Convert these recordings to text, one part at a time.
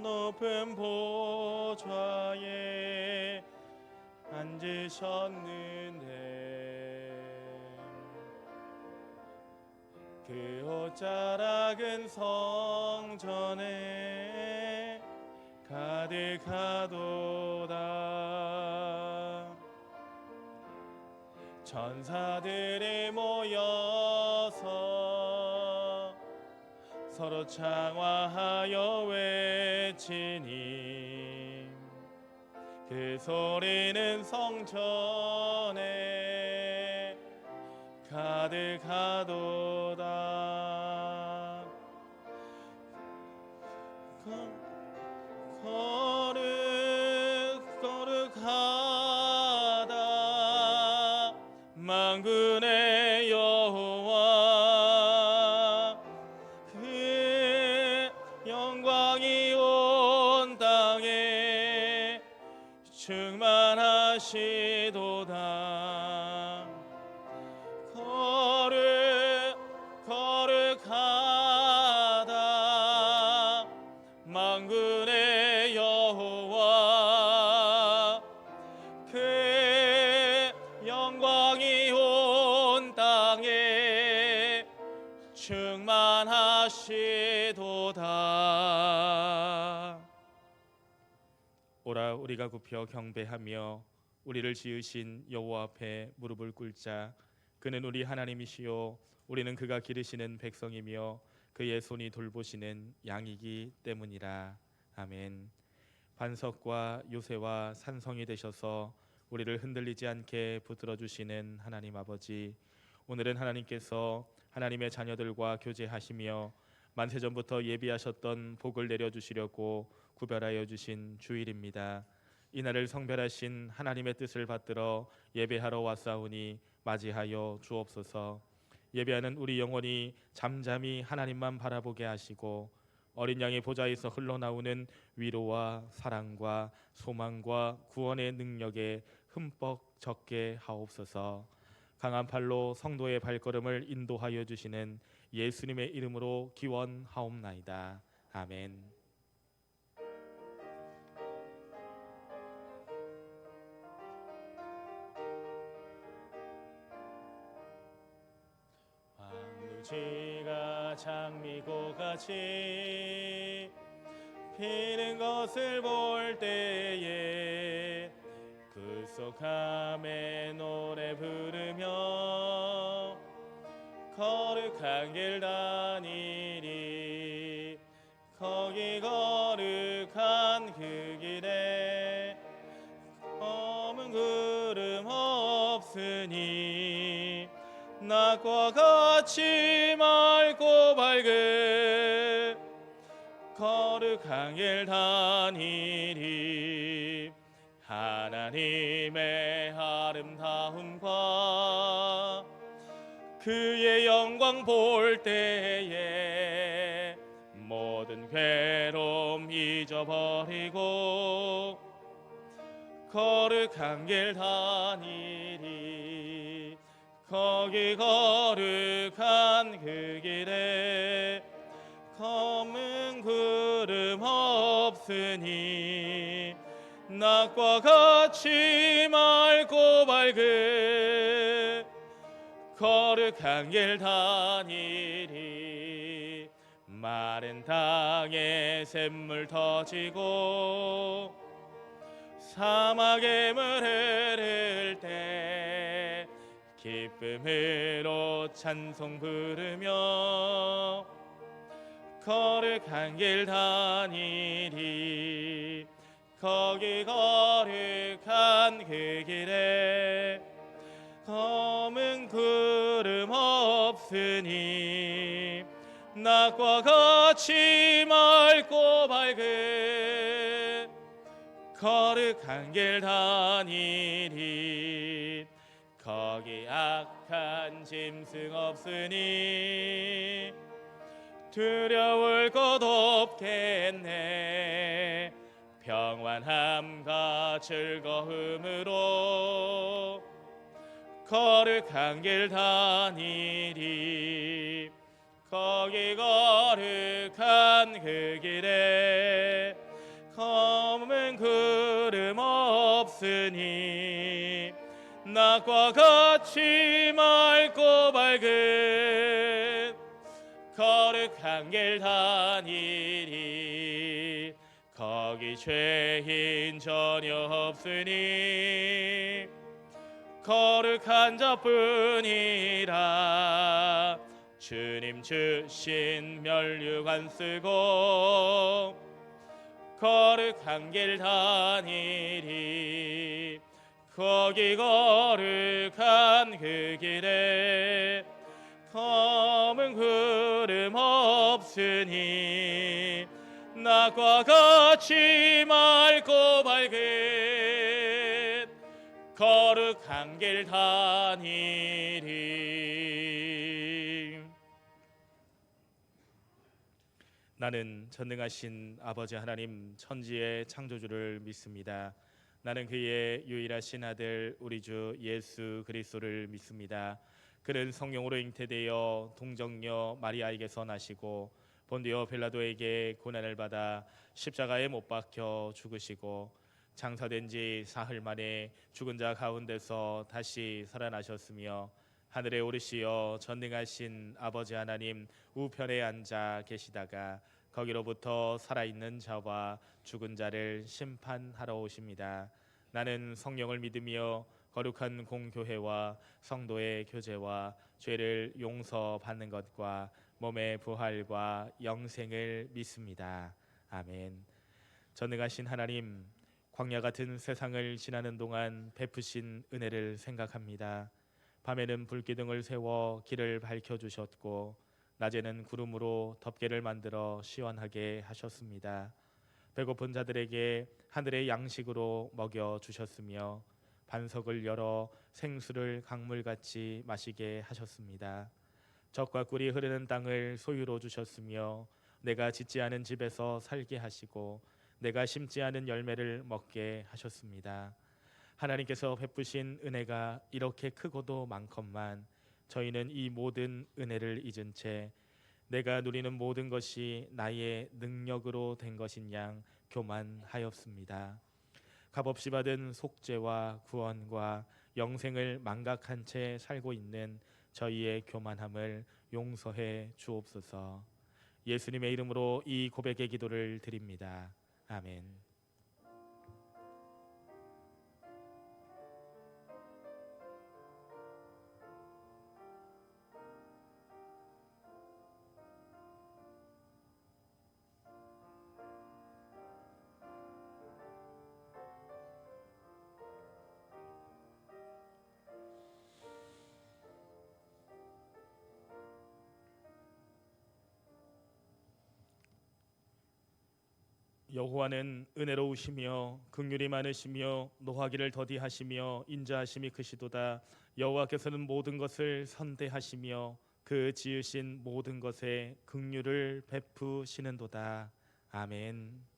높은 보좌에 앉으셨는데 그 옷자락은 성전에 가득하도다. 천사들이 모여서 서로 창화하여 외치니 그 소리는 성전에 가득하도다. 거룩하다 만군의 여호와, 그 영광이 온 땅에 충만하시도다. 거룩하다 만군의 여호와, 그 영광이 온 땅에 충만하시도다. 오라, 우리가 굽혀 경배하며 우리를 지으신 여호와 앞에 무릎을 꿇자. 그는 우리 하나님이시요 우리는 그가 기르시는 백성이며 그의 손이 돌보시는 양이기 때문이라. 아멘. 반석과 요새와 산성이 되셔서 우리를 흔들리지 않게 붙들어 주시는 하나님 아버지, 오늘은 하나님께서 하나님의 자녀들과 교제하시며 만세전부터 예비하셨던 복을 내려주시려고 구별하여 주신 주일입니다. 이날을 성별하신 하나님의 뜻을 받들어 예배하러 왔사오니 맞이하여 주옵소서. 예배하는 우리 영혼이 잠잠히 하나님만 바라보게 하시고 어린 양의 보좌에서 흘러나오는 위로와 사랑과 소망과 구원의 능력에 흠뻑 젖게 하옵소서. 강한 팔로 성도의 발걸음을 인도하여 주시는 예수님의 이름으로 기원하옵나이다. 아멘. 왕무지가 장미꽃같이 피는 것을 볼 때에 구속함에 노래 부르며 거룩한 길 다니리. 거기 거룩한 그 길에 검은 구름 없으니 낮과 같이 맑고 밝은 거룩한 길 다니리. 하나님의 아름다움과 그의 영광 볼 때에 모든 괴로움 잊어버리고 거룩한 길 다니리. 거기 거룩한 그 길에 검은 구름 없으니 낮과 같이 맑고 밝은 거룩한 길 다니리. 마른 땅에 샘물 터지고 사막에 물 흐를 때 기쁨으로 찬송 부르며 거룩한 길 다니리. 거기 거룩한 그 길에 검은 구름 없으니 낮과 같이 맑고 밝은 거룩한 길 다니리. 거기 악한 짐승 없으니 두려울 것 없겠네. 평안함과 즐거움으로 거룩한 길 다니리. 거기 거룩한 그 길에 검은 구름 없으니 낮과 같이 맑고 밝은 거룩한 길 다니리 거기 죄인 전혀 없으니 거룩한 자뿐이라 주님 주신 면류관 쓰고 거룩한 길 다니리 거기 거룩한 그 길에 검은 구름 없으니 낮과 같이 맑고 밝은 거룩한 길 다니리. 나는 전능하신 아버지 하나님 천지의 창조주를 믿습니다. 나는 그의 유일하신 아들 우리 주 예수 그리스도를 믿습니다. 그는 성령으로 잉태되어 동정녀 마리아에게서 나시고 본디오 빌라도에게 고난을 받아 십자가에 못 박혀 죽으시고 장사된 지 사흘 만에 죽은 자 가운데서 다시 살아나셨으며 하늘에 오르시어 전능하신 아버지 하나님 우편에 앉아 계시다가 거기로부터 살아있는 자와 죽은 자를 심판하러 오십니다. 나는 성령을 믿으며 거룩한 공교회와 성도의 교제와 죄를 용서받는 것과 몸의 부활과 영생을 믿습니다. 아멘. 전능하신 하나님, 광야 같은 세상을 지나는 동안 베푸신 은혜를 생각합니다. 밤에는 불기둥을 세워 길을 밝혀주셨고 낮에는 구름으로 덮개를 만들어 시원하게 하셨습니다. 배고픈 자들에게 하늘의 양식으로 먹여주셨으며 반석을 열어 생수를 강물같이 마시게 하셨습니다. 젖과 꿀이 흐르는 땅을 소유로 주셨으며 내가 짓지 않은 집에서 살게 하시고 내가 심지 않은 열매를 먹게 하셨습니다. 하나님께서 베푸신 은혜가 이렇게 크고도 많건만 저희는 이 모든 은혜를 잊은 채 내가 누리는 모든 것이 나의 능력으로 된 것인 양 교만하였습니다. 값없이 받은 속죄와 구원과 영생을 망각한 채 살고 있는 저희의 교만함을 용서해 주옵소서. 예수님의 이름으로 이 고백의 기도를 드립니다. 아멘. 여호와는 은혜로우시며 긍휼이 많으시며 노하기를 더디하시며 인자하심이 크시도다. 여호와께서는 모든 것을 선대하시며 그 지으신 모든 것에 긍휼을 베푸시는도다. 아멘.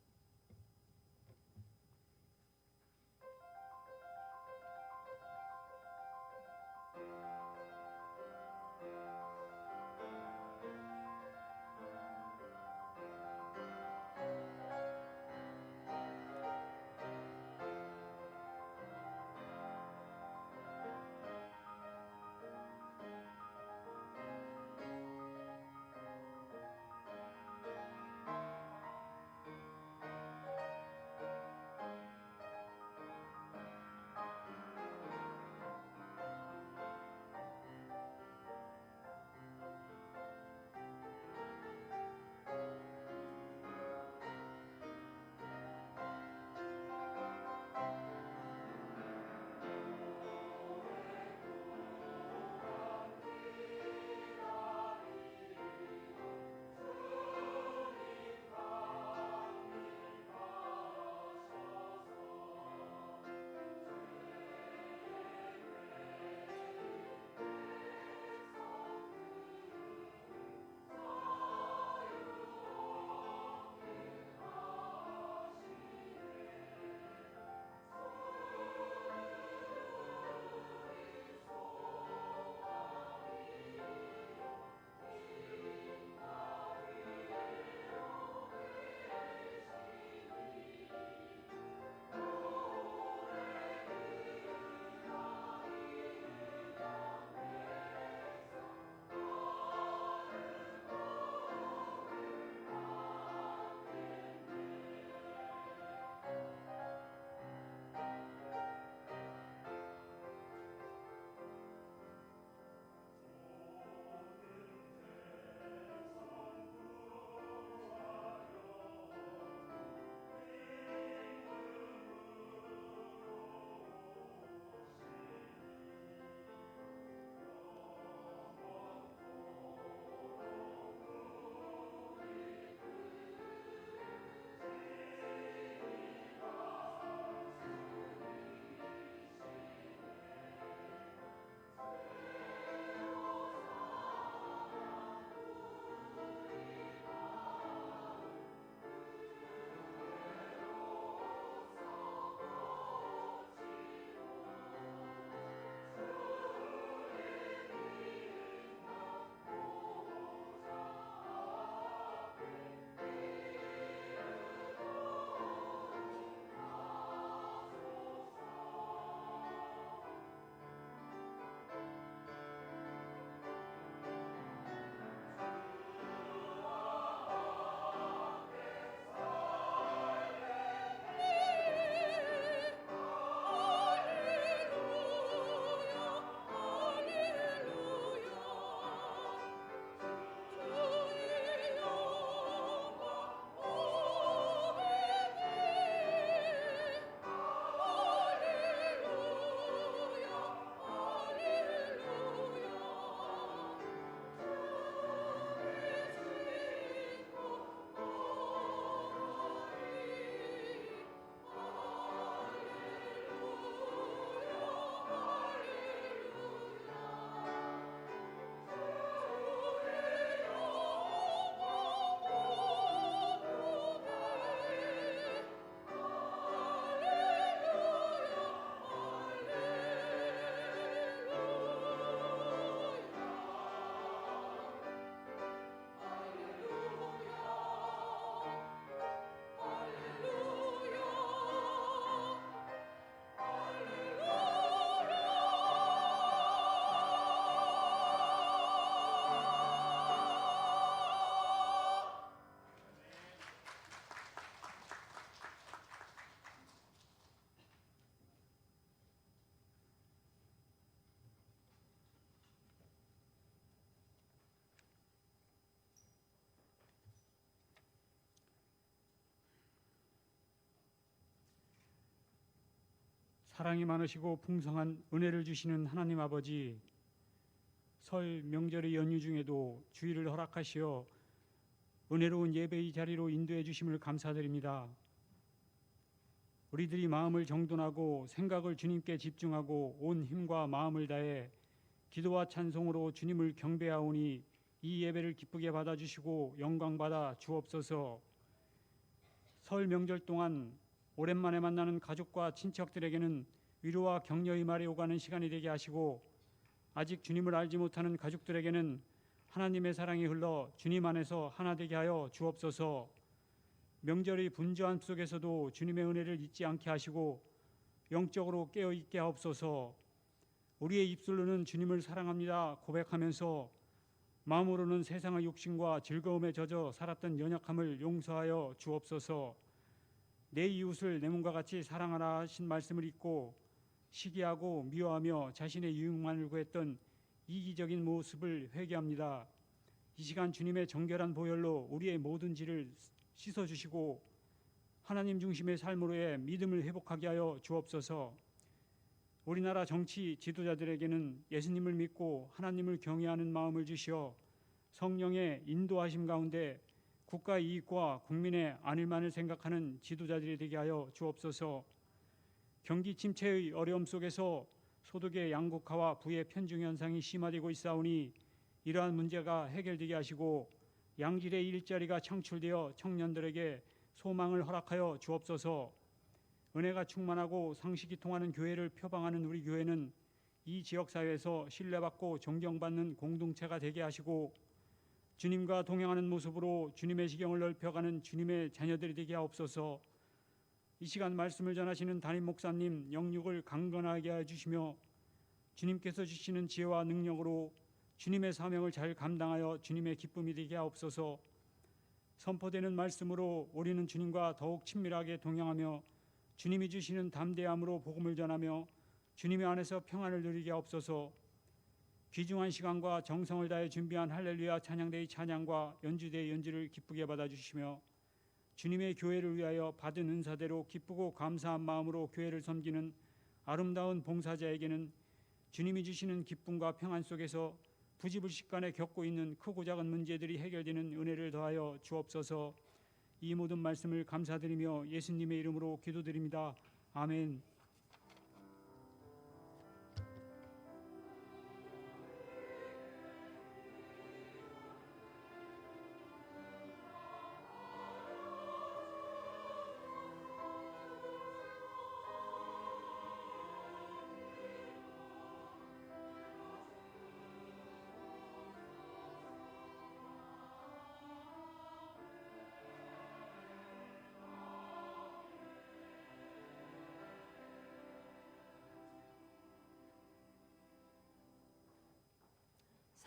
사랑이 많으시고 풍성한 은혜를 주시는 하나님 아버지, 설 명절의 연휴 중에도 주의를 허락하시어 은혜로운 예배의 자리로 인도해 주심을 감사드립니다. 우리들이 마음을 정돈하고 생각을 주님께 집중하고 온 힘과 마음을 다해 기도와 찬송으로 주님을 경배하오니 이 예배를 기쁘게 받아주시고 영광받아 주옵소서. 설 명절 동안 오랜만에 만나는 가족과 친척들에게는 위로와 격려의 말이 오가는 시간이 되게 하시고, 아직 주님을 알지 못하는 가족들에게는 하나님의 사랑이 흘러 주님 안에서 하나 되게 하여 주옵소서. 명절의 분주함 속에서도 주님의 은혜를 잊지 않게 하시고 영적으로 깨어있게 하옵소서. 우리의 입술로는 주님을 사랑합니다 고백하면서 마음으로는 세상의 욕심과 즐거움에 젖어 살았던 연약함을 용서하여 주옵소서. 내 이웃을 내 몸과 같이 사랑하라 하신 말씀을 잊고 시기하고 미워하며 자신의 유익만을 구했던 이기적인 모습을 회개합니다. 이 시간 주님의 정결한 보혈로 우리의 모든 죄를 씻어주시고 하나님 중심의 삶으로의 믿음을 회복하게 하여 주옵소서. 우리나라 정치 지도자들에게는 예수님을 믿고 하나님을 경외하는 마음을 주시어 성령의 인도하심 가운데 국가 이익과 국민의 안일만을 생각하는 지도자들이 되게 하여 주옵소서. 경기 침체의 어려움 속에서 소득의 양극화와 부의 편중 현상이 심화되고 있사오니 이러한 문제가 해결되게 하시고 양질의 일자리가 창출되어 청년들에게 소망을 허락하여 주옵소서. 은혜가 충만하고 상식이 통하는 교회를 표방하는 우리 교회는 이 지역사회에서 신뢰받고 존경받는 공동체가 되게 하시고 주님과 동행하는 모습으로 주님의 지경을 넓혀가는 주님의 자녀들이 되게 하옵소서. 이 시간 말씀을 전하시는 담임 목사님 영육을 강건하게 해주시며 주님께서 주시는 지혜와 능력으로 주님의 사명을 잘 감당하여 주님의 기쁨이 되게 하옵소서. 선포되는 말씀으로 우리는 주님과 더욱 친밀하게 동행하며 주님이 주시는 담대함으로 복음을 전하며 주님의 안에서 평안을 누리게 하옵소서. 귀중한 시간과 정성을 다해 준비한 할렐루야 찬양대의 찬양과 연주대의 연주를 기쁘게 받아주시며 주님의 교회를 위하여 받은 은사대로 기쁘고 감사한 마음으로 교회를 섬기는 아름다운 봉사자에게는 주님이 주시는 기쁨과 평안 속에서 부지불식간에 겪고 있는 크고 작은 문제들이 해결되는 은혜를 더하여 주옵소서. 이 모든 말씀을 감사드리며 예수님의 이름으로 기도드립니다. 아멘.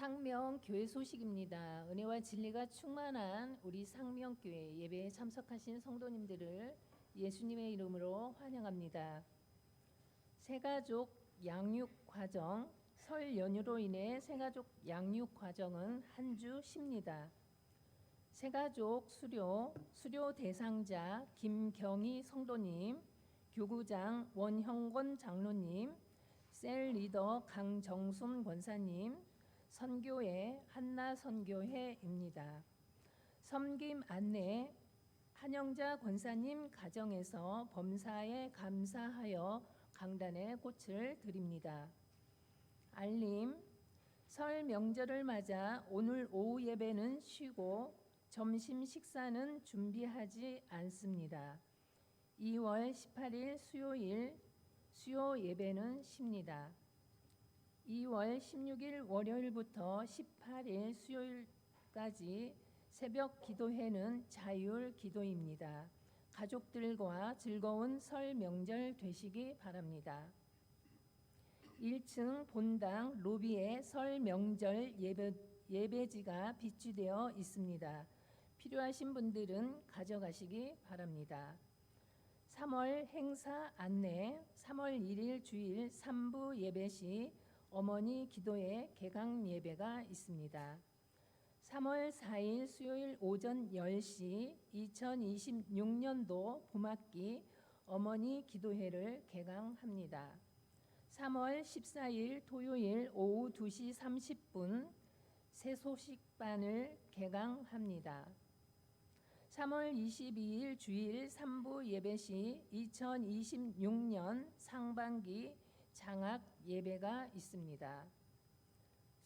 상명교회 소식입니다. 은혜와 진리가 충만한 우리 상명교회 예배에 참석하신 성도님들을 예수님의 이름으로 환영합니다. 새가족 양육 과정, 설 연휴로 인해 새가족 양육 과정은 한 주 쉽니다. 새가족 수료 대상자 김경희 성도님, 교구장 원형권 장로님, 셀 리더 강정순 권사님, 선교회 한나 선교회입니다. 섬김 안내 한영자 권사님 가정에서 범사에 감사하여 강단에 꽃을 드립니다. 알림 설 명절을 맞아 오늘 오후 예배는 쉬고 점심 식사는 준비하지 않습니다. 2월 18일 수요일 수요 예배는 쉽니다. 2월 16일 월요일부터 18일 수요일까지 새벽 기도회는 자율 기도입니다. 가족들과 즐거운 설 명절 되시기 바랍니다. 1층 본당 로비에 설 명절 예배지가 비치되어 있습니다. 필요하신 분들은 가져가시기 바랍니다. 3월 행사 안내 3월 1일 주일 3부 예배 시 어머니 기도회 개강 예배가 있습니다. 3월 4일 수요일 오전 10시 2026년도 봄학기 어머니 기도회를 개강합니다. 3월 14일 토요일 오후 2시 30분 새소식반을 개강합니다. 3월 22일 주일 3부 예배 시 2026년 상반기 장학 예배가 있습니다.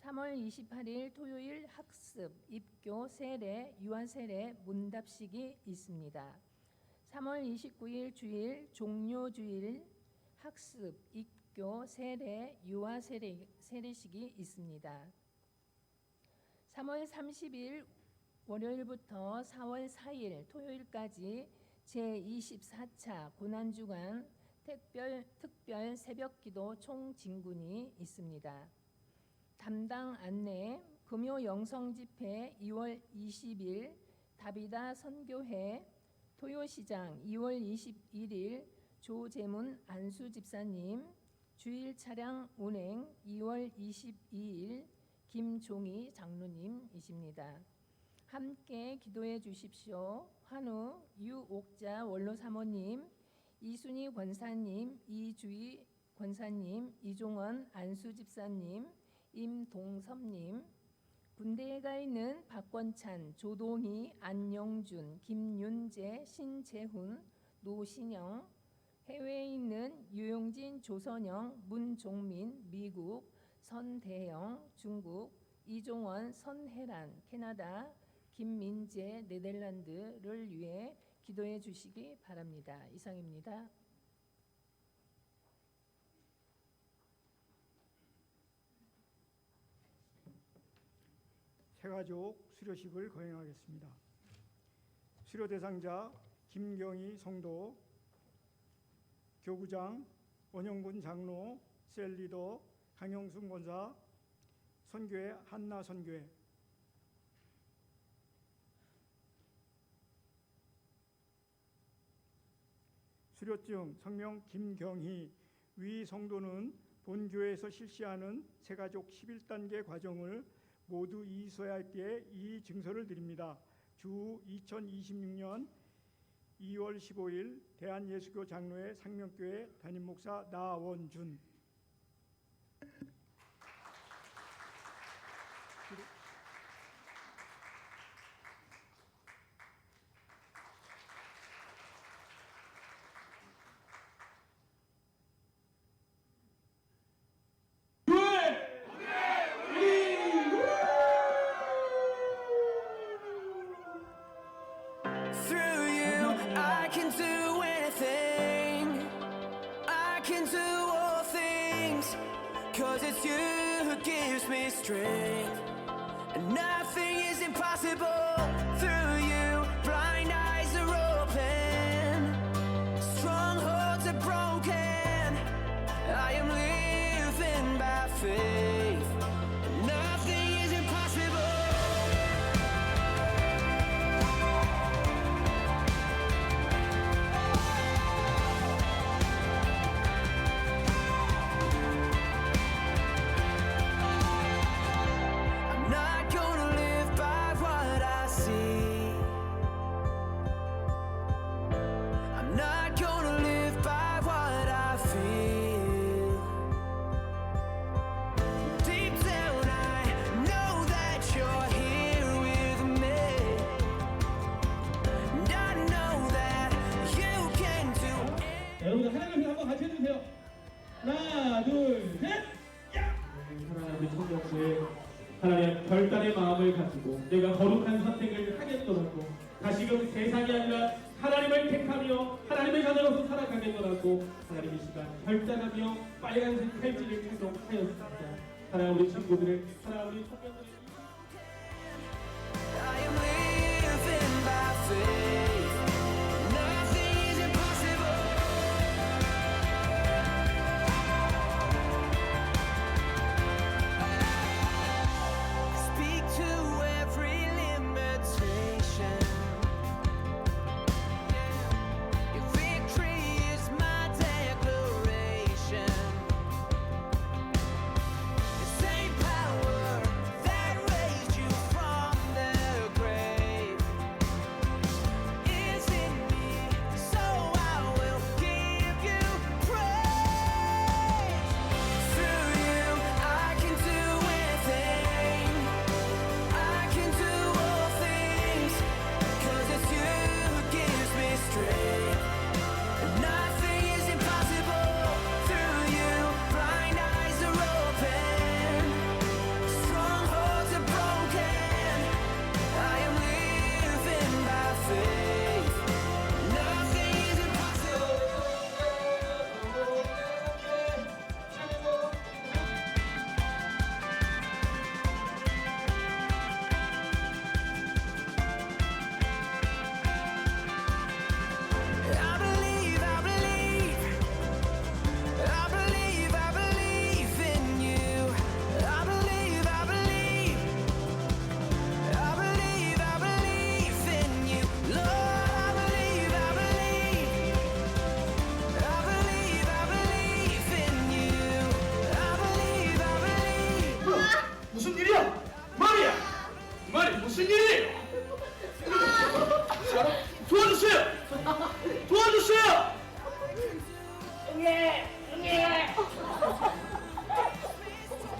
3월 28일 토요일 학습, 입교, 세례, 유아세례 문답식이 있습니다. 3월 29일 주일 종료주일 학습, 입교, 세례, 유아세례식이 있습니다. 3월 30일 월요일부터 4월 4일 토요일까지 제24차 고난주간 특별 새벽기도 총진군이 있습니다. 담당 안내 금요 영성집회 2월 20일 다비다 선교회 토요시장 2월 21일 조재문 안수집사님 주일 차량 운행 2월 22일 김종희 장로님이십니다. 함께 기도해 주십시오. 환우 유옥자 원로사모님, 이순희 권사님, 이주희 권사님, 이종원 안수집사님, 임동섭님, 군대에 가 있는 박권찬, 조동희, 안영준, 김윤재, 신재훈, 노신영, 해외에 있는 유용진, 조선영, 문종민, 미국, 선대영, 중국, 이종원, 선혜란, 캐나다, 김민재, 네덜란드를 위해 기도해 주시기 바랍니다. 이상입니다. 새가족 수료식을 거행하겠습니다. 수료 대상자 김경희 성도, 교구장, 원영군 장로, 셀리더, 강영순 권사, 선교회 한나 선교회. 수료증 성명 김경희. 위 성도는 본교회에서 실시하는 새가족 11단계 과정을 모두 이수해야 했기에 이 증서를 드립니다. 주 2026년 2월 15일 대한예수교 장로회 상명교회 담임목사 나원준. Through you, I can do anything. I can do all things. 'Cause it's you who gives me strength. And nothing is impossible. Through you, blind eyes are open. Strongholds are broken. I am living by faith. Nothing is impossible. I'm not gonna live by what I see. I'm not gonna live by what I feel. Deep down I know that you're here with me. And I know that you can do it. 여러분들 하나님을 한번 같이 해주세요. 하나, 둘, 셋. 하나님의 성령께 하나님 별단의 마음을 가지고 내가 거룩한 선택을 하겠더라도 다시금 세상이 아니라 하나님을 택하며 하나님의 자녀로서 살아가겠더라도 하나님 이 시간 결단하며 빨간색 팔찌를 착용하였습니다. 하나님 우리 친구들을 하나님 우리 성령들을 I am living by faith. Nothing is impossible. Speak to every limitation. Your victory is my declaration. The same power that raised you from the grave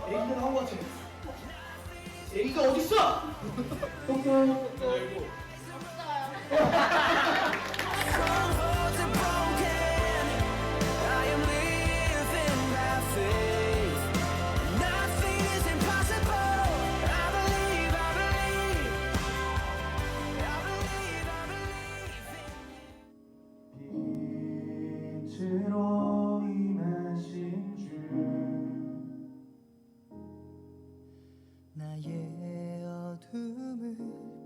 애기가 나온 것 같아. 애기가 어딨어? Strongholds are broken. I am living by faith. Nothing is impossible. I believe, I believe. I believe, I believe. 빛으로 임하신 주 나의 어둠을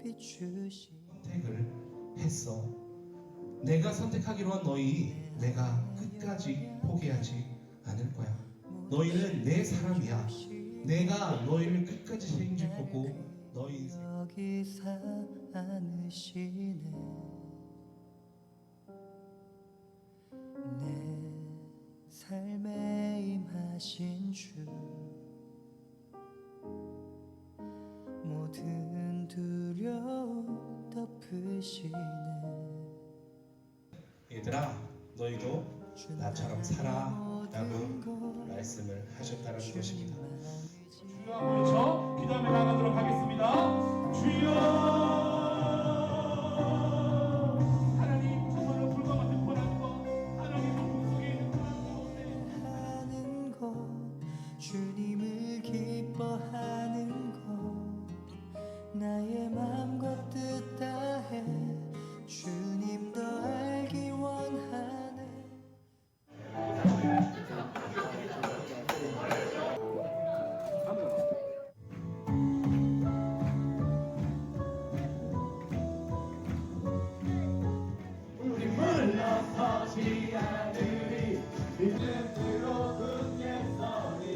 비추시. 선택을 했어. 내가 선택하기로 한 너희, 내가 끝까지 포기하지 않을 거야. 너희는 내 사람이야. 내가 너희를 끝까지 책임질 거고 너희 인생. 여기서 않으시네. 내 삶에 임하신 주 모든 두려움 덮으시네. 얘들아, 너희도 나처럼 살아라고 말씀을 하셨다는 것입니다. 모여서 기도하며 나가도록 하겠습니다. 주여, 하나님 정말로 불과 같은 고난과 하나님의 복 속에 있는 고난 가운데 하는 것, 주님을 기뻐하는 것, 나의 마음과 뜻 다해 주님 더 알기 원하네. 물러서지 않으리 믿음으로 굳게 서리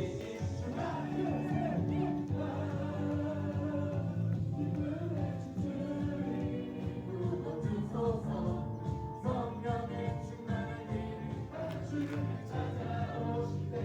성령의 충만한 길 주님을 찾아오시네.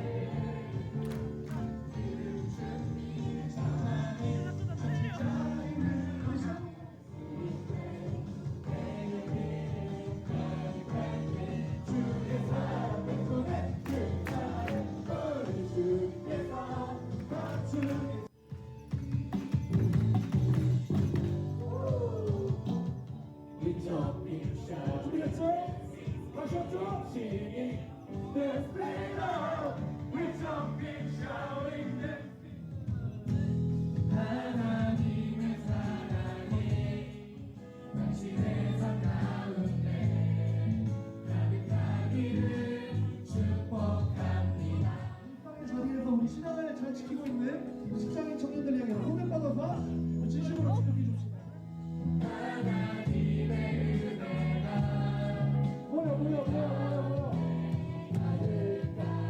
하나님의 사랑이 당신의 삶 가운데 가득하기를 축복합니다. 자리에서 우리 신앙을 잘 지키고 있는 직장인 청년들 향해 손을 뻗어서 진심으로 축복해 줍시다. 하나님의 은혜가 모여.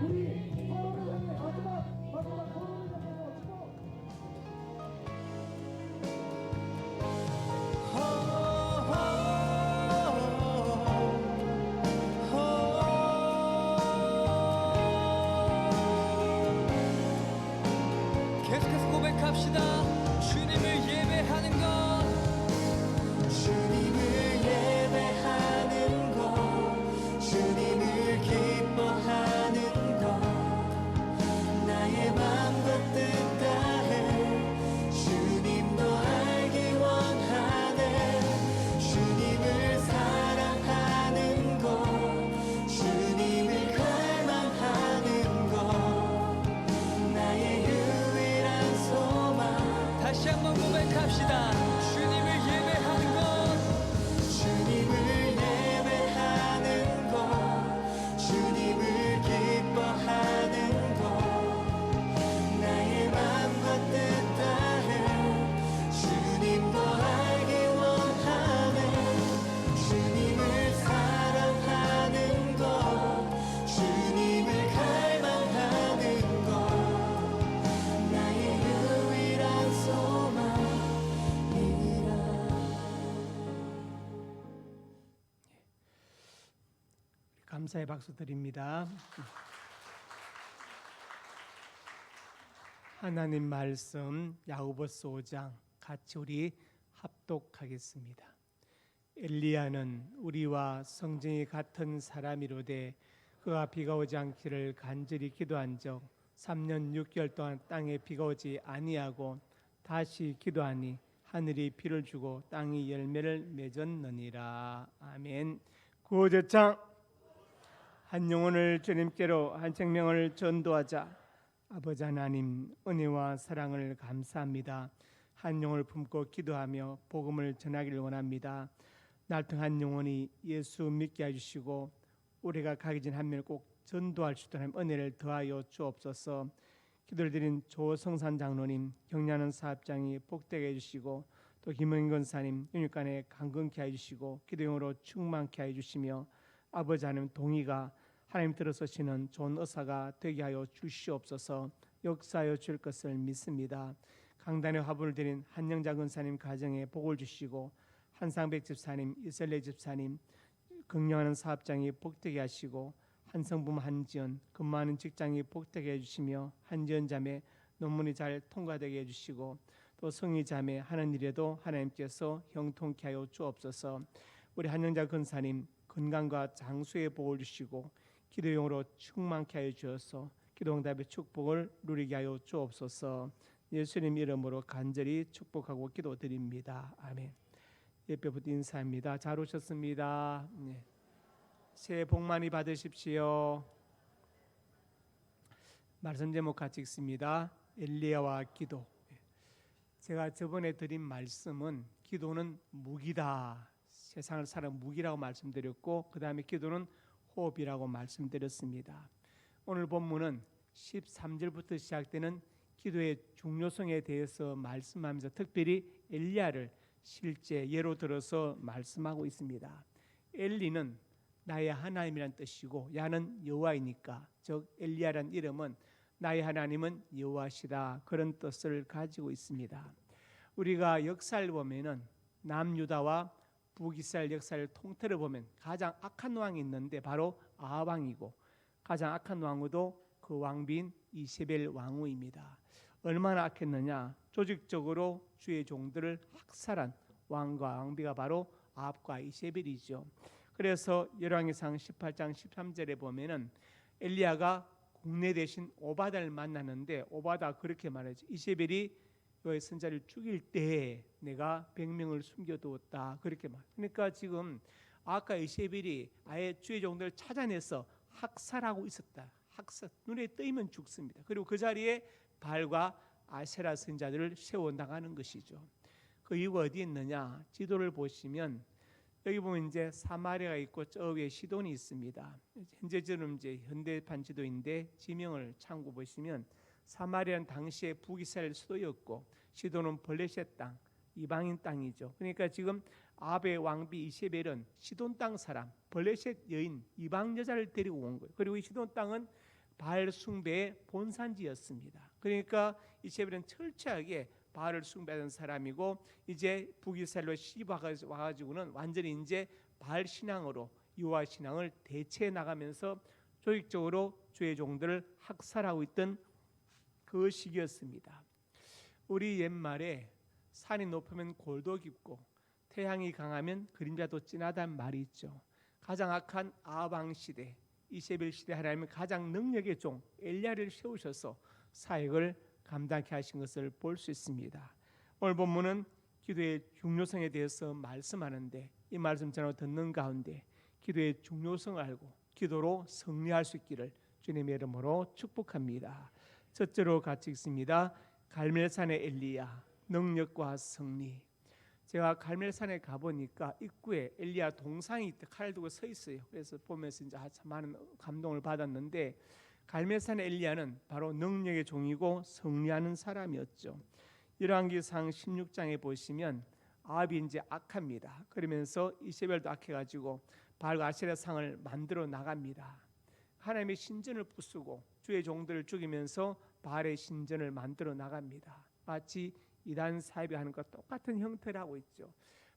우리 서로를 향해 마지막 서로를 향해 축복. 계속해서 고백합시다. 주님을 예배하는 것, 주님을 예배하는 것, 주님을 기뻐하는 것, 나의 마음과 뜻 다해 주님도 알기 원하네. 주님을 사랑하는 것, 주님을 갈망하는 것, 나의 유일한 소망. 다시 한번 고백합시다. 주님을 예배하는 것, 주님을 예배하는 것, 주님을 기뻐하는 것, 나의 마음과 뜻 다해 주님도 알기 원하네. 주님을 사랑하는 것, 주님을 갈망하는 것, 나의 유일한 소망이라. 감사의 박수 드립니다. 하나님 말씀 야고보서 5장 같이 우리 합독하겠습니다. 엘리야는 우리와 성정이 같은 사람이로되 그가 비가 오지 않기를 간절히 기도한 적 3년 6개월 동안 땅에 비가 오지 아니하고 다시 기도하니 하늘이 비를 주고 땅이 열매를 맺었느니라. 아멘. 구호제창. 한 영혼을 주님께로 한 생명을 전도하자. 아버지 하나님, 은혜와 사랑을 감사합니다. 한 영혼을 품고 기도하며 복음을 전하기를 원합니다. 날통 한 영혼이 예수 믿게 해주시고 우리가 가기 전 한 명을 꼭 전도할 수 있도록 은혜를 더하여 주옵소서. 기도를 드린 조성산 장로님, 경례하는 사업장이 복되게 해주시고 또 김은근 권사님 윤육간에 강건케 해주시고 기도용으로 충만케 해주시며 아버지 하나님 동의가 하나님 들어서시는 좋은 의사가 되게 하여 주시옵소서. 역사하여 줄 것을 믿습니다. 강단의 화분을 드린 한영자 권사님 가정에 복을 주시고 한상백 집사님, 이설레 집사님 긍령하는 사업장이 복되게 하시고 한성부모 한지연 근무하는 직장이 복되게 해주시며 한지연 자매 논문이 잘 통과되게 해주시고 또 성희 자매 하는 일에도 하나님께서 형통케 하여 주옵소서. 우리 한영자 권사님 건강과 장수의 복을 주시고 기도용으로 충만케 하여 주어서 기도응답의 축복을 누리게 하여 주옵소서. 예수님 이름으로 간절히 축복하고 기도드립니다. 아멘. 예배부터 인사합니다. 잘 오셨습니다. 네. 새해 복 많이 받으십시오. 말씀 제목 같이 읽습니다. 엘리야와 기도. 제가 저번에 드린 말씀은 기도는 무기다. 세상을 사는 무기라고 말씀드렸고 그 다음에 기도는 호흡이라고 말씀드렸습니다. 오늘 본문은 13절부터 시작되는 기도의 중요성에 대해서 말씀하면서 특별히 엘리야를 실제 예로 들어서 말씀하고 있습니다. 엘리는 나의 하나님이란 뜻이고 야는 여호와이니까 즉 엘리야란 이름은 나의 하나님은 여호와시다 그런 뜻을 가지고 있습니다. 우리가 역사를 보면은 남유다와 북이스라엘 역사를 통틀어 보면 가장 악한 왕이 있는데 바로 아합 왕이고 가장 악한 왕후도 그 왕비인 이세벨 왕후입니다. 얼마나 악했느냐? 조직적으로 주의 종들을 학살한 왕과 왕비가 바로 아합과 이세벨이죠. 그래서 열왕기상 18장 13절에 보면은 엘리야가 국내 대신 오바다를 만나는데 오바다 그렇게 말하죠. 이세벨이 너의 선자를 죽일 때 내가 100명을 숨겨두었다 그렇게 말. 그러니까 지금 아까 이세벨이 아예 주의 종들을 찾아내서 학살하고 있었다. 학살 눈에 뜨이면 죽습니다. 그리고 그 자리에 바알과 아세라 선자들을 세워 나가는 것이죠. 그 이유가 어디 있느냐? 지도를 보시면 여기 보면 이제 사마리아가 있고 저 위에 시돈이 있습니다. 현재 저는 이제 현대판 지도인데 지명을 참고 보시면 사마리아는 당시에 북이스라엘 수도였고 시돈은 블레셋 땅, 이방인 땅이죠. 그러니까 지금 아합의 왕비 이세벨은 시돈 땅 사람, 블레셋 여인, 이방 여자를 데리고 온 거예요. 그리고 이 시돈 땅은 바알 숭배의 본산지였습니다. 그러니까 이세벨은 철저하게 바알을 숭배하는 사람이고 이제 북이스라엘로 와가지고는 완전히 이제 바알 신앙으로 여호와 신앙을 대체해 나가면서 조직적으로 주의 종들을 학살하고 있던 그 시기였습니다. 우리 옛말에 산이 높으면 골도 깊고 태양이 강하면 그림자도 진하다는 말이 있죠. 가장 악한 아합 왕 시대, 이세벨 시대 하나님은 가장 능력의 종 엘리야를 세우셔서 사역을 감당케 하신 것을 볼 수 있습니다. 오늘 본문은 기도의 중요성에 대해서 말씀하는데 이 말씀 전하고 듣는 가운데 기도의 중요성을 알고 기도로 승리할 수 있기를 주님의 이름으로 축복합니다. 첫째로 같이 읽습니다. 갈멜산의 엘리야 능력과 승리. 제가 갈멜산에 가보니까 입구에 엘리야 동상이 칼을 들고 서 있어요. 그래서 보면서 이제 참 많은 감동을 받았는데 갈멜산의 엘리야는 바로 능력의 종이고 승리하는 사람이었죠. 열왕기상 16장에 보시면 아합이 이제 악합니다. 그러면서 이세벨도 악해가지고 바알과 아세라 상을 만들어 나갑니다. 하나님의 신전을 부수고 주의 종들을 죽이면서 바알의 신전을 만들어 나갑니다. 마치 이단 사입이 하는 것과 똑같은 형태를 하고 있죠.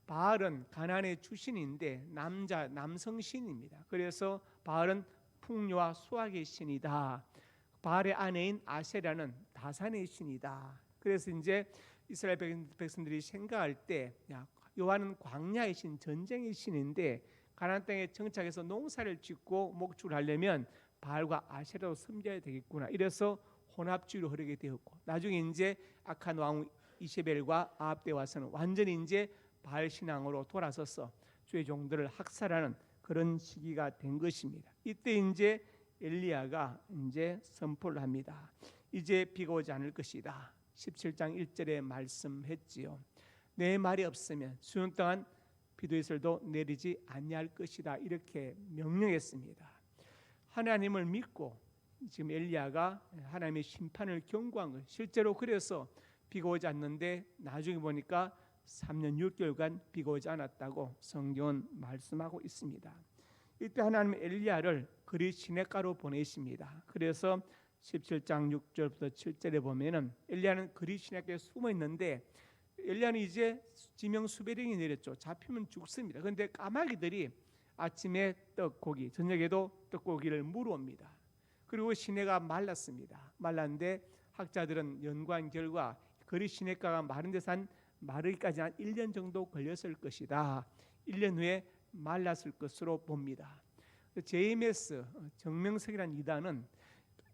바알은 가나안의 주신인데 남성 신입니다. 그래서 바알은 풍요와 수확의 신이다. 바알의 아내인 아세라는 다산의 신이다. 그래서 이제 이스라엘 백성들이 생각할 때 여호와는 광야의 신, 전쟁의 신인데 가나안 땅에 정착해서 농사를 짓고 목축을 하려면 바알과 아세라도 섬겨야 되겠구나. 이래서 혼합주의로 흐르게 되었고, 나중에 이제 악한 왕 이세벨과 아합 때 와서는 완전히 이제 바알 신앙으로 돌아서서 주의 종들을 학살하는 그런 시기가 된 것입니다. 이때 이제 엘리야가 이제 선포를 합니다. 이제 비가 오지 않을 것이다. 17장 1절에 말씀했지요. 내 말이 없으면 수년 동안 비도 이슬도 내리지 아니할 것이다. 이렇게 명령했습니다. 하나님을 믿고 지금 엘리야가 하나님의 심판을 경고한 것. 실제로 그래서 비가 오지 않는데 나중에 보니까 3년 6개월간 비가 오지 않았다고 성경은 말씀하고 있습니다. 이때 하나님은 엘리야를 그리 시냇가로 보내십니다. 그래서 17장 6절부터 7절에 보면은 엘리야는 그리 시냇가에 숨어 있는데 엘리야는 이제 지명 수배령이 내렸죠. 잡히면 죽습니다. 그런데 까마귀들이 아침에 떡고기, 저녁에도 떡고기를 물어옵니다. 그리고 시내가 말랐습니다. 말랐는데 학자들은 연구한 결과 그리 시냇가가 마른 데서 마르기까지 한 1년 정도 걸렸을 것이다. 1년 후에 말랐을 것으로 봅니다. JMS 정명석이라는 이단은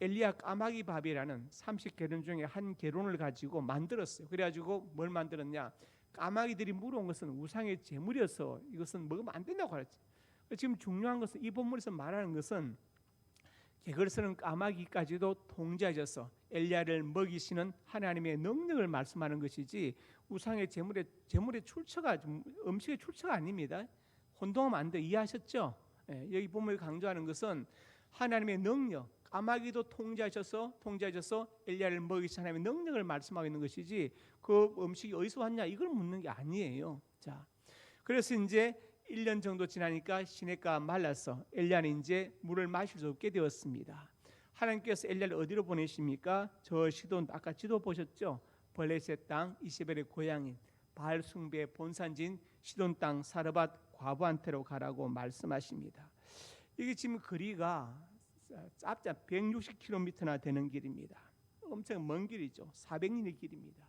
엘리야 까마귀 밥이라는 30개론 중에 한 개론을 가지고 만들었어요. 그래가지고 뭘 만들었냐? 까마귀들이 물어온 것은 우상의 제물이어서 이것은 먹으면 안 된다고 하랬지. 지금 중요한 것은 이 본문에서 말하는 것은 개걸 쓰는 까마귀까지도 통제하셔서 엘리야를 먹이시는 하나님의 능력을 말씀하는 것이지 우상의 제물의 출처가 음식의 출처가 아닙니다. 혼동하면 안 돼. 이해하셨죠? 여기 본문을 강조하는 것은 하나님의 능력, 까마귀도 통제하셔서 엘리야를 먹이신 하나님의 능력을 말씀하고 있는 것이지 그 음식이 어디서 왔냐 이걸 묻는 게 아니에요. 자, 그래서 이제 1년 정도 지나니까 시냇가가 말라서 엘리야는 이제 물을 마실 수 없게 되었습니다. 하나님께서 엘리야를 어디로 보내십니까? 저 시돈, 아까 지도 보셨죠? 블레셋 땅 이세벨의 고향인 바알 숭배의 본산지인 시돈 땅 사르밧 과부한테로 가라고 말씀하십니다. 이게 지금 거리가 짧자 160km나 되는 길입니다. 엄청 먼 길이죠. 400리의 길입니다.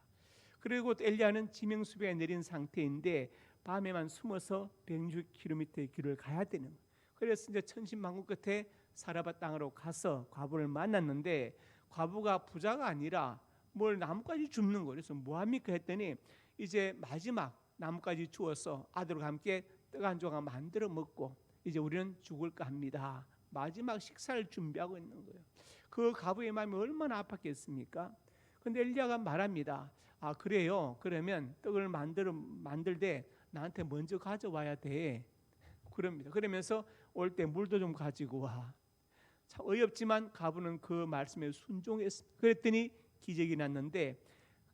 그리고 엘리야는 지명수배가 내린 상태인데 밤에만 숨어서 160km의 길을 가야 되는 거예요. 그래서 이제 천신만고 끝에 사르밧 땅으로 가서 과부를 만났는데 과부가 부자가 아니라 뭘 나뭇가지 줍는 거예요. 그래서 뭐합니까 했더니 이제 마지막 나뭇가지 주어서 아들과 함께 떡 한 조각 만들어 먹고 이제 우리는 죽을까 합니다. 마지막 식사를 준비하고 있는 거예요. 그 과부의 마음이 얼마나 아팠겠습니까? 근데 엘리야가 말합니다. 아 그래요? 그러면 떡을 만들되 나한테 먼저 가져와야 돼. 그럽니다. 그러면서 올 때 물도 좀 가지고 와. 참 어이없지만 과부는 그 말씀에 순종했습니다. 그랬더니 기적이 났는데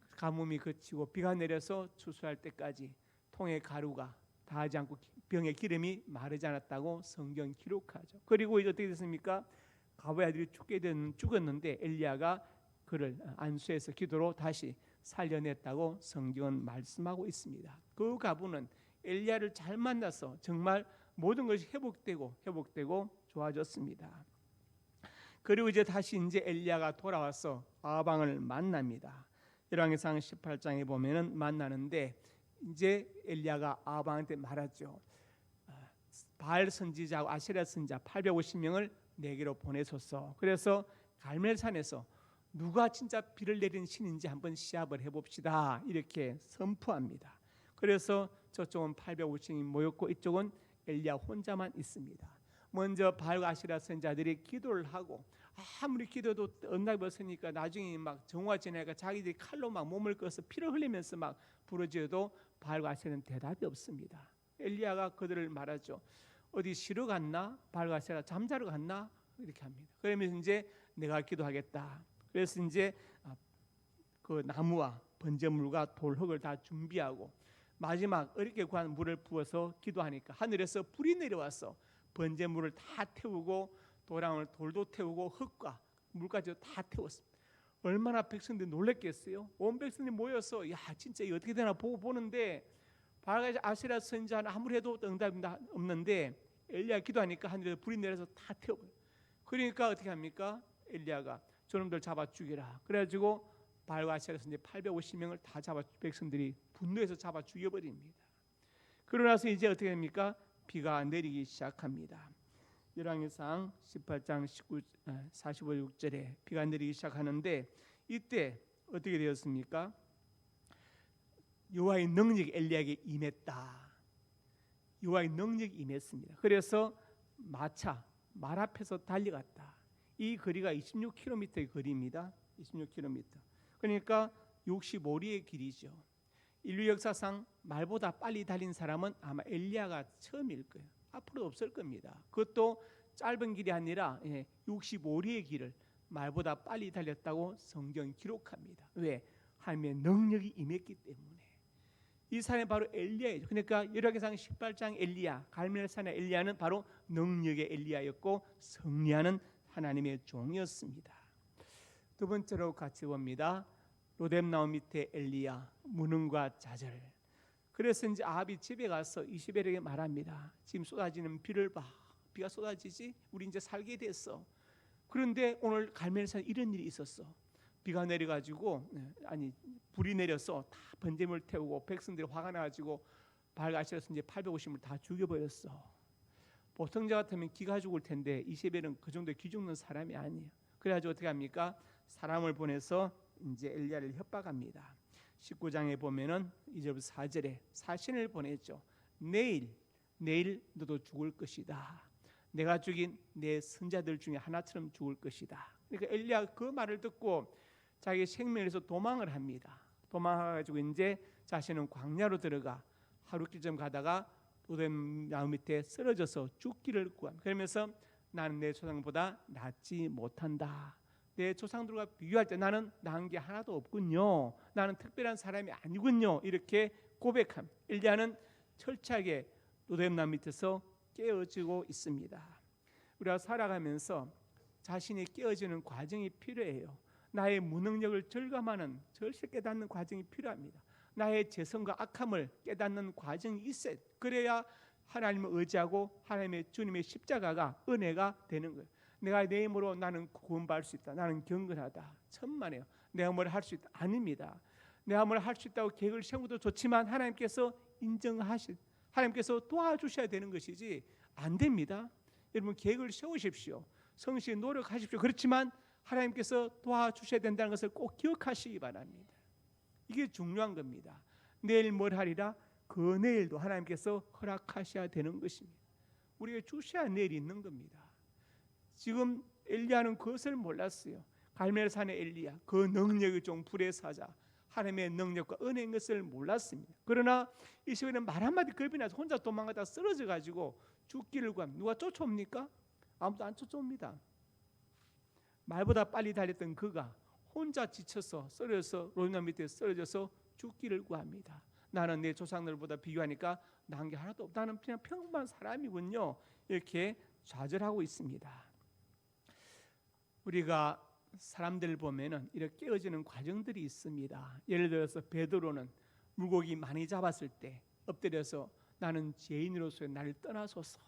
가뭄이 그치고 비가 내려서 추수할 때까지 통의 가루가 닿지 않고 병의 기름이 마르지 않았다고 성경 기록하죠. 그리고 이제 어떻게 됐습니까? 과부의 아들이 죽었는데 엘리야가 그를 안수해서 기도로 다시 살려냈다고 성경은 말씀하고 있습니다. 그 과부는 엘리야를 잘 만나서 정말 모든 것이 회복되고 좋아졌습니다. 그리고 이제 다시 이제 엘리야가 돌아와서 아방을 만납니다. 열왕기상 18장에 보면은 만나는데 이제 엘리야가 아방한테 말하죠. 바알 선지자하고 아세라 선지자 850명을 내게로 보내소서. 그래서 갈멜산에서 누가 진짜 비를 내리는 신인지 한번 시합을 해봅시다. 이렇게 선포합니다. 그래서 저쪽은 850명이 모였고 이쪽은 엘리야 혼자만 있습니다. 먼저 바알과 아세라 선지자들이 기도를 하고 아무리 기도도 응답이 없으니까 나중에 막 정오가 지나니까 자기들이 칼로 막 몸을 꺼서 피를 흘리면서 막 부르짖어도 바알과 아세라는 대답이 없습니다. 엘리야가 그들을 말하죠. 어디 쉬러 갔나? 바알과 아세라 잠자러 갔나? 이렇게 합니다. 그러면서 이제 내가 기도하겠다. 그래서 이제 그 나무와 번제물과 돌흙을 다 준비하고 마지막 어렵게 구한 물을 부어서 기도하니까 하늘에서 불이 내려와서 번제물을 다 태우고 도랑을 돌도 태우고 흙과 물까지 다 태웠습니다. 얼마나 백성들이 놀랬겠어요? 온 백성들이 모여서 야 진짜 이거 어떻게 되나 보는데 바알과 아세라 선지자는 아무리 해도 응답이 없는데 엘리야 기도하니까 하늘에서 불이 내려서 다 태워버려요. 그러니까 어떻게 합니까? 엘리야가 저놈들 잡아 죽여라. 그래가지고 바알과 아세라 선지자 850명을 다 백성들이 분노해서 잡아 죽여버립니다. 그러고 나서 이제 어떻게 됩니까? 비가 내리기 시작합니다. 열왕기상 18장 45, 6절에 비가 내리기 시작하는데 이때 어떻게 되었습니까? 여호와의 능력이 엘리야에게 임했다. 여호와의 능력이 임했습니다. 그래서 말 앞에서 달려갔다. 이 거리가 26km의 거리입니다. 26km. 그러니까 65리의 길이죠. 인류 역사상 말보다 빨리 달린 사람은 아마 엘리야가 처음일 거예요. 앞으로 없을 겁니다. 그것도 짧은 길이 아니라 65리의 길을 말보다 빨리 달렸다고 성경이 기록합니다. 왜? 하나님의 능력이 임했기 때문에. 이 사람이 바로 엘리야예요. 그러니까 열왕기상 18장 엘리야, 갈멜산의 엘리야는 바로 능력의 엘리야였고 승리하는 하나님의 종이었습니다. 두 번째로 같이 봅니다. 로뎀나무 밑에 엘리야, 무능과 좌절. 그래서 이제 아합이 집에 가서 이세벨에게 말합니다. 지금 쏟아지는 비를 봐. 비가 쏟아지지? 우리 이제 살게 됐어. 그런데 오늘 갈멜산에 이런 일이 있었어. 비가 내려가지고 불이 내려서 다 번제물 태우고 백성들이 화가 나가지고 발가시려서 이제 850을 다 죽여버렸어. 보통자 같으면 기가 죽을 텐데 이세벨은 그 정도의 기 죽는 사람이 아니에요. 그래가지고 어떻게 합니까? 사람을 보내서 이제 엘리야를 협박합니다. 19장에 보면은 2절부터 4절에 사신을 보냈죠. 내일 너도 죽을 것이다. 내가 죽인 내 선자들 중에 하나처럼 죽을 것이다. 그러니까 엘리야 그 말을 듣고 자기 생명에서 도망을 합니다. 도망해가지고 이제 자신은 광야로 들어가 하루길쯤 가다가 로뎀나무 밑에 쓰러져서 죽기를 구합니다. 그러면서 나는 내 조상보다 낫지 못한다. 내 조상들과 비교할 때 나는 나은 게 하나도 없군요. 나는 특별한 사람이 아니군요. 이렇게 고백합니다. 엘리야는 철저하게 로뎀나무 밑에서 깨어지고 있습니다. 우리가 살아가면서 자신이 깨어지는 과정이 필요해요. 나의 무능력을 절감하는 절실 깨닫는 과정이 필요합니다. 나의 죄성과 악함을 깨닫는 과정이 있어야 돼. 그래야 하나님을 의지하고 하나님의 주님의 십자가가 은혜가 되는 거예요. 내가 내 힘으로 나는 구원받을 수 있다. 나는 경건하다. 천만에요. 내가 뭘 할 수 있다. 아닙니다. 내가 뭘 할 수 있다고 계획을 세우는 것도 좋지만 하나님께서 하나님께서 도와주셔야 되는 것이지 안 됩니다. 여러분 계획을 세우십시오. 성실히 노력하십시오. 그렇지만 하나님께서 도와주셔야 된다는 것을 꼭 기억하시기 바랍니다. 이게 중요한 겁니다. 내일 뭘 하리라? 그 내일도 하나님께서 허락하셔야 되는 것입니다. 우리가 주셔야 내일이 있는 겁니다. 지금 엘리야는 그것을 몰랐어요. 갈멜산의 엘리야, 그 능력이 좀 불의 사자, 하나님의 능력과 은혜인 것을 몰랐습니다. 그러나 이세벨은 말 한마디 겁이 나서 혼자 도망가다 쓰러져 가지고 죽기를 구합니다. 누가 쫓아옵니까? 아무도 안 쫓아옵니다. 말보다 빨리 달렸던 그가 혼자 지쳐서 쓰러져서 로뎀나무 밑에 쓰러져서 죽기를 구합니다. 나는 내 조상들보다 비교하니까 나은 게 하나도 없다. 나는 그냥 평범한 사람이군요. 이렇게 좌절하고 있습니다. 우리가 사람들 보면은 이렇게 깨어지는 과정들이 있습니다. 예를 들어서 베드로는 물고기 많이 잡았을 때 엎드려서 나는 죄인으로서의 나를 떠나소서.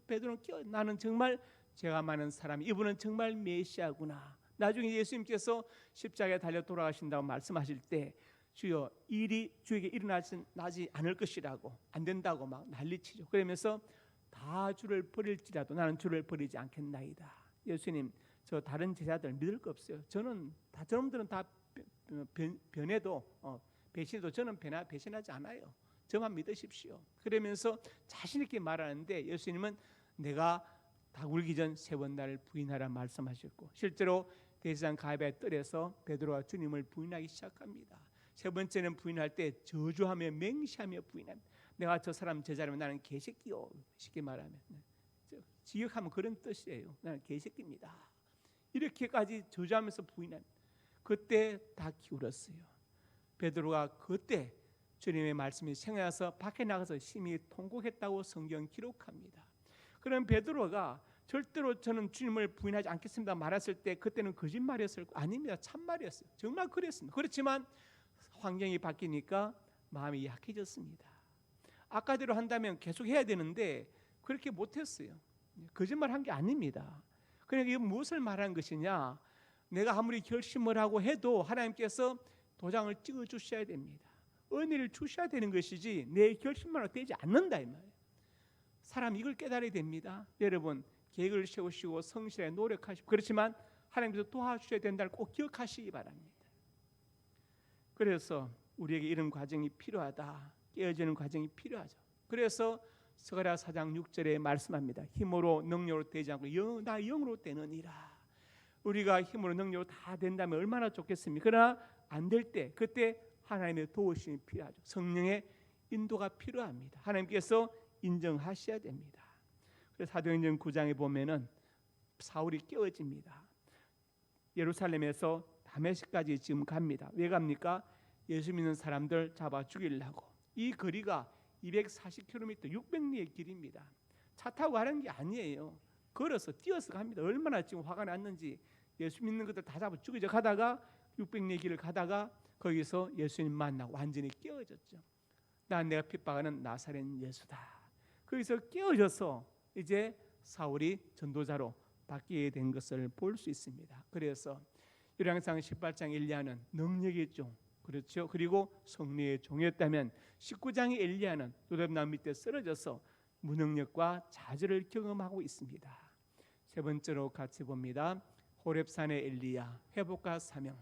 베드로는 나는 정말 죄가 많은 사람, 이분은 정말 메시아구나. 나중에 예수님께서 십자가에 달려 돌아가신다고 말씀하실 때 주여 일이 주에게 일어나지 않을 것이라고 안 된다고 막 난리치죠. 그러면서 다 주를 버릴지라도 나는 주를 버리지 않겠나이다. 예수님 저 다른 제자들 믿을 거 없어요. 저놈들은 다 변해도 배신해도 저는 배신하지 않아요. 저만 믿으십시오. 그러면서 자신 있게 말하는데 예수님은 내가 다 울기 전 세 번 나를 부인하라 말씀하셨고 실제로 대제사장 가랴의 뜰에서 베드로가 주님을 부인하기 시작합니다. 세 번째는 부인할 때 저주하며 맹시하며 부인합니다. 내가 저 사람 제자라면 나는 개새끼요. 쉽게 말하면 지역하면 그런 뜻이에요. 나는 개새끼입니다. 이렇게까지 저주하면서 부인합니다. 그때 다 기울었어요. 베드로가 그때 주님의 말씀이 생각나서 밖에 나가서 심히 통곡했다고 성경 기록합니다. 그럼 베드로가 절대로 저는 주님을 부인하지 않겠습니다 말했을 때 그때는 거짓말이었을 거 아닙니다. 참말이었어요. 정말 그랬습니다. 그렇지만 환경이 바뀌니까 마음이 약해졌습니다. 아까대로 한다면 계속 해야 되는데 그렇게 못했어요. 거짓말 한 게 아닙니다. 그러니까 이게 무엇을 말하는 것이냐? 내가 아무리 결심을 하고 해도 하나님께서 도장을 찍어 주셔야 됩니다. 은혜를 주셔야 되는 것이지 내 결심만으로 되지 않는다 이 말이에요. 사람 이걸 깨달아야 됩니다. 여러분 계획을 세우시고 성실하게 노력하시고 그렇지만 하나님께서 도와주셔야 된다는 꼭 기억하시기 바랍니다. 그래서 우리에게 이런 과정이 필요하다. 깨어지는 과정이 필요하죠. 그래서 스가랴 4장 6절에 말씀합니다. 힘으로 능력으로 되지 않고 나 영으로 되느니라. 우리가 힘으로 능력으로 다 된다면 얼마나 좋겠습니까? 그러나 안 될 때 그때 하나님의 도우심이 필요하죠. 성령의 인도가 필요합니다. 하나님께서 인정하셔야 됩니다. 그래서 사도행전 9장에 보면은 사울이 깨어집니다. 예루살렘에서 다메섹까지 지금 갑니다. 왜 갑니까? 예수 믿는 사람들 잡아 죽이려고. 이 거리가 240km, 600리의 길입니다. 차 타고 가는 게 아니에요. 걸어서 뛰어서 갑니다. 얼마나 지금 화가 났는지. 예수 믿는 것들 다 잡아 죽이죠. 가다가 600리의 길을 가다가 거기서 예수님 만나고 완전히 깨어졌죠. 내가 핍박하는 나사렛 예수다. 거기서 깨어져서 이제 사울이 전도자로 바뀌게 된 것을 볼 수 있습니다. 그래서 열왕기상 18장 엘리야는 능력의 종, 그렇죠. 그리고 성령의 종이었다면 19장의 엘리야는 요셉나무 밑에 쓰러져서 무능력과 좌절을 경험하고 있습니다. 세 번째로 같이 봅니다. 호렙산의 엘리야, 회복과 사명.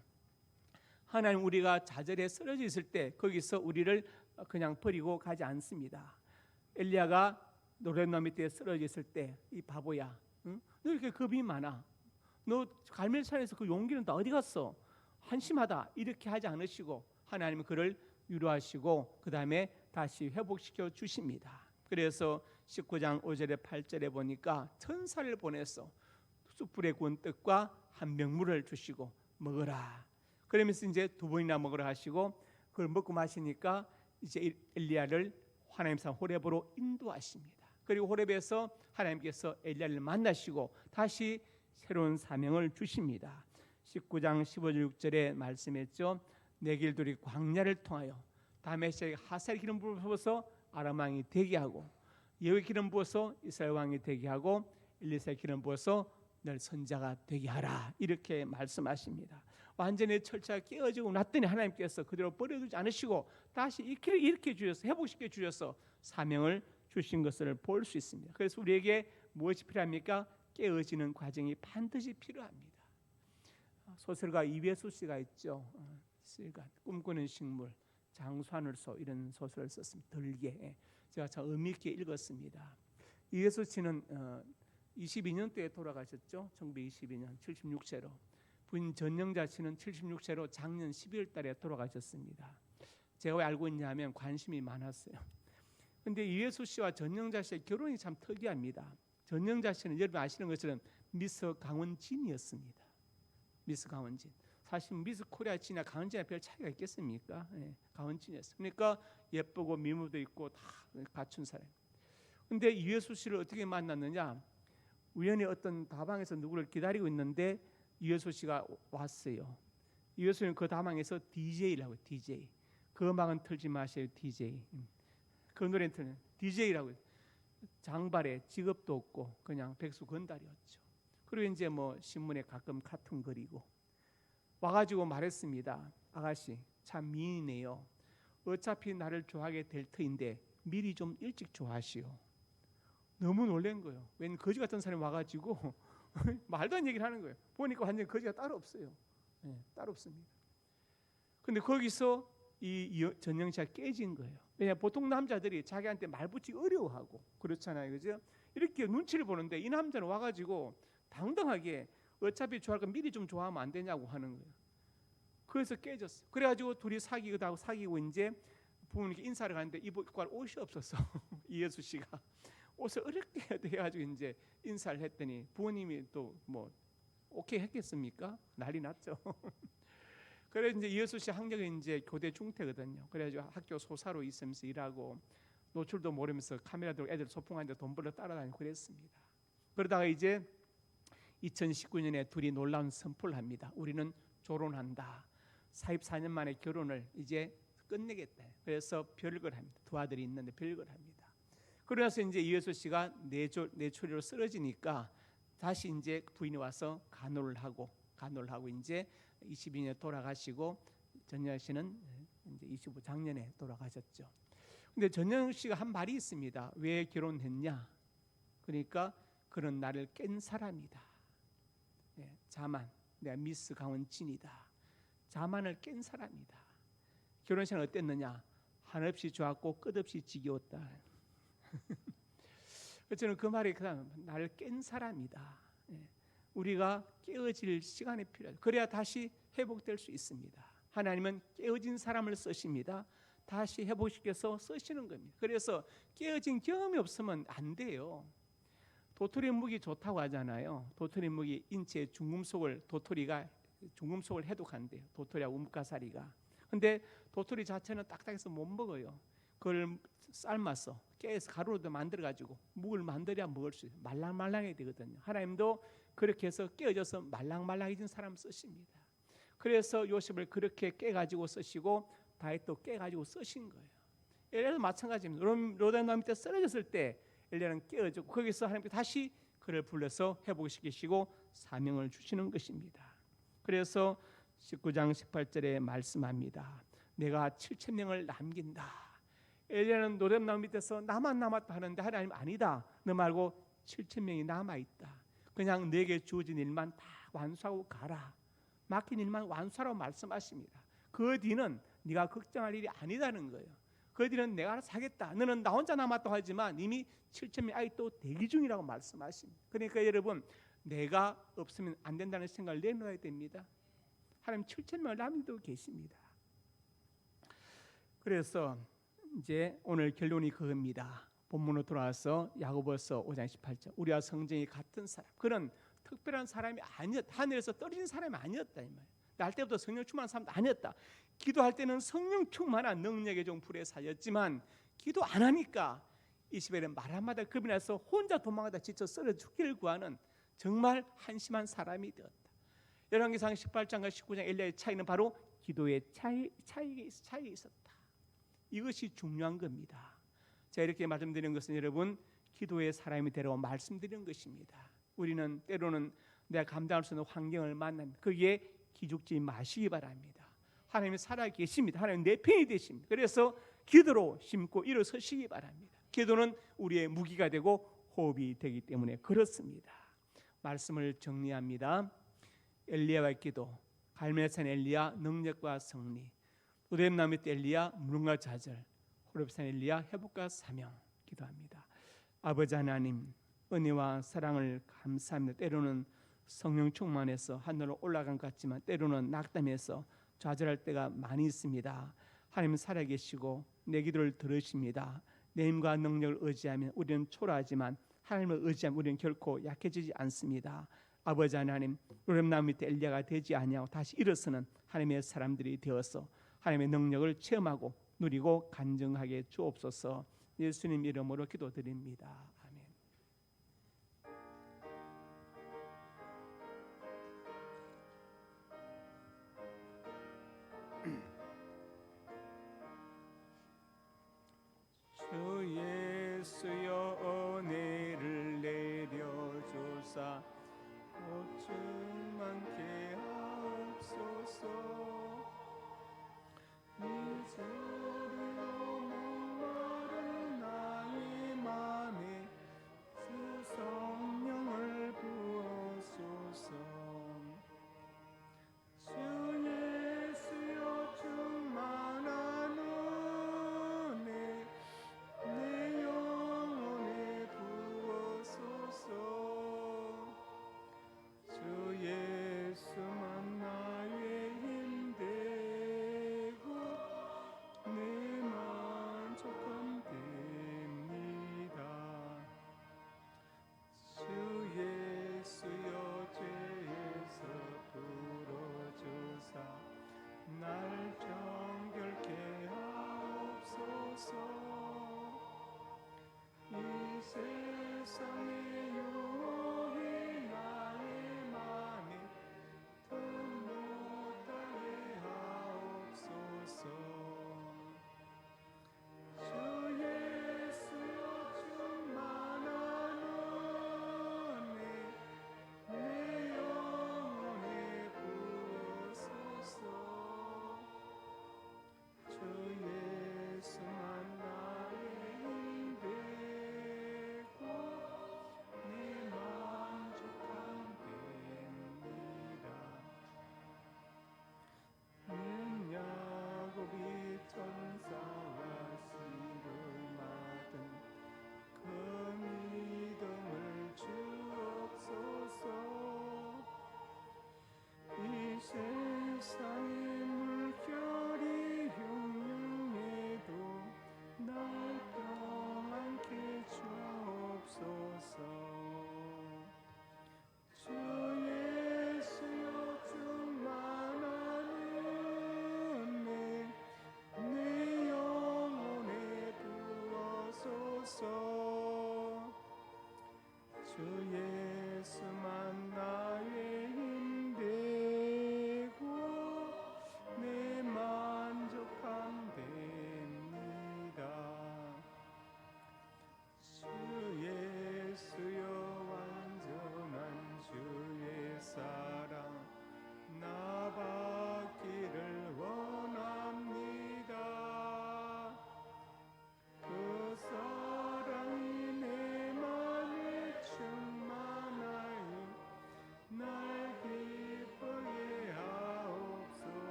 하나님 우리가 좌절에 쓰러져 있을 때 거기서 우리를 그냥 버리고 가지 않습니다. 엘리야가 노랫나무 밑에 쓰러져 있을 때 이 바보야, 응? 너 이렇게 겁이 많아. 너 갈멜산에서 그 용기는 다 어디 갔어? 한심하다. 이렇게 하지 않으시고 하나님은 그를 위로하시고 그 다음에 다시 회복시켜 주십니다. 그래서 19장 5절에 8절에 보니까 천사를 보내서 숯불에 구운 떡과 한 병 물을 주시고 먹어라. 그러면서 이제 두 번이나 먹으라 하시고 그걸 먹고 마시니까 이제 엘리야를 하나님 산 호렙으로 인도하십니다. 그리고 호렙에서 하나님께서 엘리야를 만나시고 다시 새로운 사명을 주십니다. 19장 15절 6절에 말씀했죠. 내 길들이 광야를 통하여 다메섹 하사엘 기름 부어서 아람 왕이 되게 하고 여호와의 기름 부어서 이스라엘 왕이 되게 하고 엘리사의 기름 부어서 널 선자가 되게 하라. 이렇게 말씀하십니다. 완전히 철저하게 깨어지고 났더니 하나님께서 그대로 버려두지 않으시고 다시 이렇게 주셔서 회복시켜 주셔서 사명을 주신 것을 볼 수 있습니다. 그래서 우리에게 무엇이 필요합니까? 깨어지는 과정이 반드시 필요합니다. 소설가 이배수 씨가 있죠. 꿈꾸는 식물, 장수하늘소 이런 소설을 썼습니다. 들개. 제가 참 의미 있게 읽었습니다. 이배수 씨는 22년도에 돌아가셨죠. 1922년 76세로. 부인 전영자 씨는 76세로 작년 12월 달에 돌아가셨습니다. 제가 왜 알고 있냐면 관심이 많았어요. 근데 이혜수 씨와 전영자 씨의 결혼이 참 특이합니다. 전영자 씨는 여러분 아시는 것처럼 미스 강원진이었습니다. 미스 강원진. 사실 미스 코리아 진이나 강원진이나 별 차이가 있겠습니까? 네, 강원진이었어요. 그러니까 예쁘고 미모도 있고 다 갖춘 사람. 근데 이혜수 씨를 어떻게 만났느냐? 우연히 어떤 다방에서 누구를 기다리고 있는데 이혜수 씨가 왔어요. 이혜수는 그 다방에서 DJ라고 해요. DJ. 그 음악은 틀지 마세요. DJ. 그 노래는 틀는 DJ라고 해요. 장발에 직업도 없고 그냥 백수 건달이었죠. 그리고 이제 뭐 신문에 가끔 카툰 그리고 와가지고 말했습니다. 아가씨 참 미인이네요. 어차피 나를 좋아하게 될 터인데 미리 좀 일찍 좋아하시오. 너무 놀란 거예요. 웬 거지 같은 사람이 와가지고 말도 안 얘기를 하는 거예요. 보니까 완전 거지가 따로 없어요. 네, 따로 없습니다. 근데 거기서 이 전영 씨가 깨진 거예요. 왜냐 보통 남자들이 자기한테 말 붙이기 어려워하고 그렇잖아요, 그죠? 이렇게 눈치를 보는데 이 남자는 와가지고 당당하게 어차피 좋아할 거 미리 좀 좋아하면 안 되냐고 하는 거예요. 그래서 깨졌어. 그래가지고 둘이 사귀고 이제 부모님께 인사를 가는데 입을 옷이 없었어. 이예수 씨가 옷을 어렵게 해가지고 이제 인사를 했더니 부모님이 또 뭐 오케이 했겠습니까? 난리 났죠. 그래서 이제 이예수 씨 학력이 이제 교대 중퇴거든요. 그래가지고 학교 소사로 있으면서 일하고 노출도 모르면서 카메라 들고 애들 소풍하는데 돈 벌러 따라다니고 그랬습니다. 그러다가 이제 2019년에 둘이 놀라운 선포를 합니다. 우리는 결혼한다. 44년 만에 결혼을 이제 끝내겠다. 그래서 별걸 합니다. 두 아들이 있는데 별걸 합니다. 그러면서 이제 이예수 씨가 뇌초리로 쓰러지니까 다시 이제 부인이 와서 간호를 하고 이제 22년에 돌아가시고 전영 씨는 이제 25 작년에 돌아가셨죠. 근데 전영 씨가 한 말이 있습니다. 왜 결혼했냐? 그러니까 그는 나를 깬 사람이다. 자만, 내가 미스 강원진이다. 자만을 깬 사람이다. 결혼식은 어땠느냐? 한없이 좋았고 끝없이 지겨웠다. 저는 그 말이 그다음 나를 깬 사람이다. 우리가 깨어질 시간이 필요하다. 그래야 다시 회복될 수 있습니다. 하나님은 깨어진 사람을 쓰십니다. 다시 회복시켜서 쓰시는 겁니다. 그래서 깨어진 경험이 없으면 안 돼요. 도토리 묵이 좋다고 하잖아요. 도토리 묵이 인체의 도토리가 중금속을 해독한대요. 도토리하고 묵가사리가. 근데 도토리 자체는 딱딱해서 못 먹어요. 그걸 삶아서 깨서 가루로도 만들어가지고 묵을 만들어야 먹을 수 있어요. 말랑말랑해야 되거든요. 하나님도 그렇게 해서 깨어져서 말랑말랑해진 사람 쓰십니다. 그래서 요셉을 그렇게 깨가지고 쓰시고 다윗도 깨가지고 쓰신 거예요. 엘리야도 마찬가지입니다. 로데남 밑에 쓰러졌을 때 엘리야는 깨어졌고 거기서 하나님께 다시 그를 불러서 회복시키시고 사명을 주시는 것입니다. 그래서 19장 18절에 말씀합니다. 내가 7,000명을 남긴다. 엘리야는 노랫나무 밑에서 나만 남았다 하는데 하나님 아니다. 너 말고 7,000명이 남아있다. 그냥 내게 주어진 일만 다 완수하고 가라. 맡긴 일만 완수하라고 말씀하십니다. 그 뒤는 네가 걱정할 일이 아니다는 거예요. 그 뒤는 내가 알아서 하겠다. 너는 나 혼자 남았다고 하지만 이미 7,000명이 아직도 대기 중이라고 말씀하십니다. 그러니까 여러분 내가 없으면 안 된다는 생각을 내놓아야 됩니다. 하나님 7,000명을 남기고 계십니다. 그래서 이제 오늘 결론이 그겁니다. 본문으로 돌아와서 야고보서 5장 18절. 우리와 성정이 같은 사람. 그는 특별한 사람이 아니었다. 하늘에서 떨어진 사람이 아니었다 이 말이에요. 날 때부터 성령 충만한 사람도 아니었다. 기도할 때는 성령 충만한 능력의 종 불에 살렸지만 기도 안 하니까 이시벨은 말 한마디 겁이 나서 혼자 도망가다 지쳐 쓰러 죽기를 구하는 정말 한심한 사람이 되었다. 열왕기상 18장과 19장 엘리야의 차이는 바로 기도의 차이가 있었다. 이것이 중요한 겁니다. 제가 이렇게 말씀드리는 것은 여러분 기도의 사람이 되라고 말씀드리는 것입니다. 우리는 때로는 내가 감당할 수 있는 환경을 만납니다. 거기에 기죽지 마시기 바랍니다. 하나님이 살아 계십니다. 하나님 내 편이 되십니다. 그래서 기도로 심고 일어서시기 바랍니다. 기도는 우리의 무기가 되고 호흡이 되기 때문에 그렇습니다. 말씀을 정리합니다. 엘리야와 기도, 갈멜산 엘리야 능력과 승리, 오뎀나무 밑 엘리야 물음과 좌절, 호렙산 엘리야 회복과 사명 기도합니다. 아버지 하나님 은혜와 사랑을 감사합니다. 때로는 성령 충만해서 하늘로 올라간 것 같지만 때로는 낙담해서 좌절할 때가 많이 있습니다. 하나님 살아계시고 내 기도를 들으십니다. 내 힘과 능력을 의지하면 우리는 초라하지만 하나님을 의지하면 우리는 결코 약해지지 않습니다. 아버지 하나님 오뎀나무 밑에 엘리야가 되지 아니하고 다시 일어서는 하나님의 사람들이 되어서 하나님의 능력을 체험하고 누리고 간증하게 주옵소서. 예수님 이름으로 기도드립니다. 아멘. 주 예수여 은혜를 내려주사 고충 많게 하옵소서. 미주리로 목마른 나의 맘에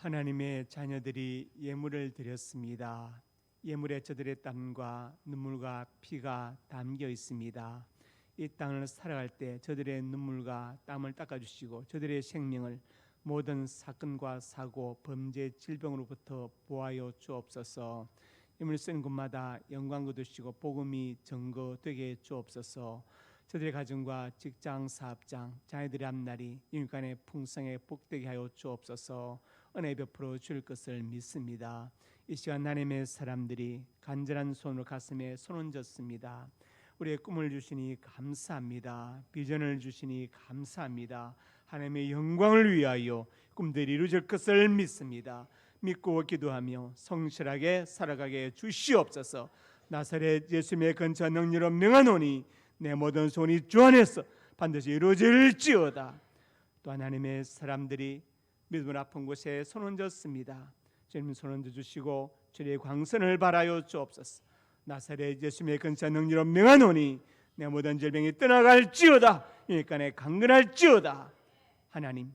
하나님의 자녀들이 예물을 드렸습니다. 예물에 저들의 땀과 눈물과 피가 담겨 있습니다. 이 땅을 살아갈 때 저들의 눈물과 땀을 닦아주시고 저들의 생명을 모든 사건과 사고, 범죄, 질병으로부터 보호하여 주옵소서. 예물 쓰는 곳마다 영광 거두시고 복음이 증거되게 주옵소서. 저들의 가정과 직장, 사업장, 자녀들의 앞날이 인간의 풍성에 복되게 하여 주옵소서. 은혜 베풀어 줄 것을 믿습니다. 이 시간 하나님의 사람들이 간절한 손으로 가슴에 손 얹었습니다. 우리의 꿈을 주시니 감사합니다. 비전을 주시니 감사합니다. 하나님의 영광을 위하여 꿈들이 이루어질 것을 믿습니다. 믿고 기도하며 성실하게 살아가게 주시옵소서. 나사렛 예수님의 근처 능력으로 명하노니 내 모든 소원이 주 안에서 반드시 이루어질지어다. 또 하나님의 사람들이 믿음을 아픈 곳에 손 얹었습니다. 주님 손 얹어 주시고 주의 광선을 바라여 주옵소서. 나사렛 예수님의 근처 능력으로 명하노니 내 모든 질병이 떠나갈지어다. 일간에 강건할지어다. 하나님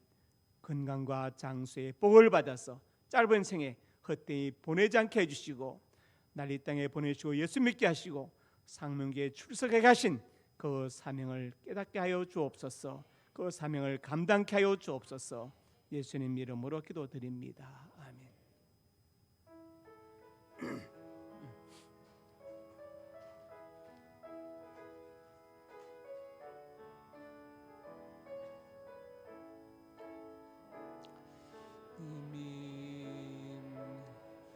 건강과 장수의 복을 받아서 짧은 생에 헛되이 보내지 않게 해주시고 날 이 땅에 보내시고 예수 믿게 하시고 상명계에 출석해 가신 그 사명을 깨닫게 하여 주옵소서. 그 사명을 감당케 하여 주옵소서. 예수님 이름으로 기도드립니다. 아멘. 이민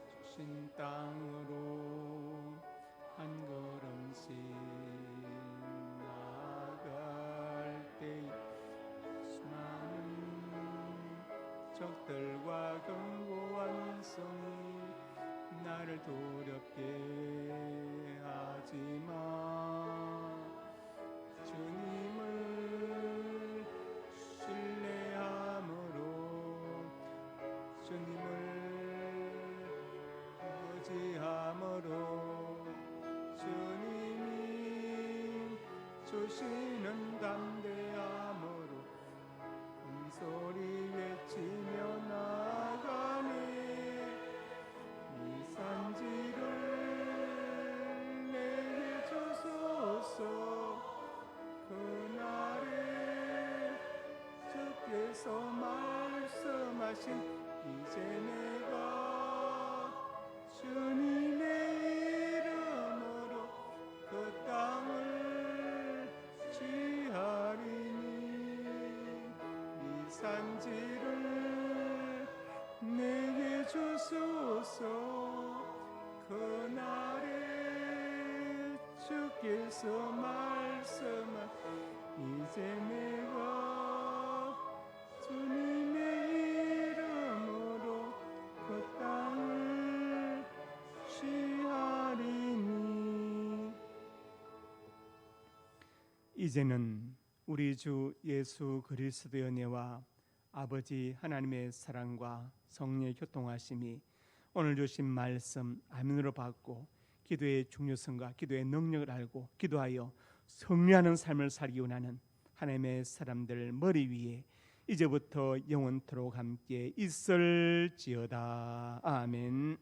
주신 땅으로 한 걸음씩 나아갈 때 수많은 적들과 견고한 성이 나를 두렵게 하지마. 주님을 신뢰함으로 주님을 의지함으로 주님이 주시는 담대함으로 큰소리 외치며 나아가네. 이 산지를 내게 주소서. 그날에 주께서 말씀하신 이제 내가 주님의 이름으로 그 땅을 취하리니 이 산지를 내게 주소서. 그날에 주께서 말씀한 이제 내가 주님의 이름으로 그 땅을 취하리니. 이제는 우리 주 예수 그리스도의 은혜와 아버지 하나님의 사랑과 성령의 교통하심이 오늘 주신 말씀 아멘으로 받고 기도의 중요성과 기도의 능력을 알고 기도하여 승리하는 삶을 살기 원하는 하나님의 사람들 머리 위에 이제부터 영원토록 함께 있을지어다. 아멘.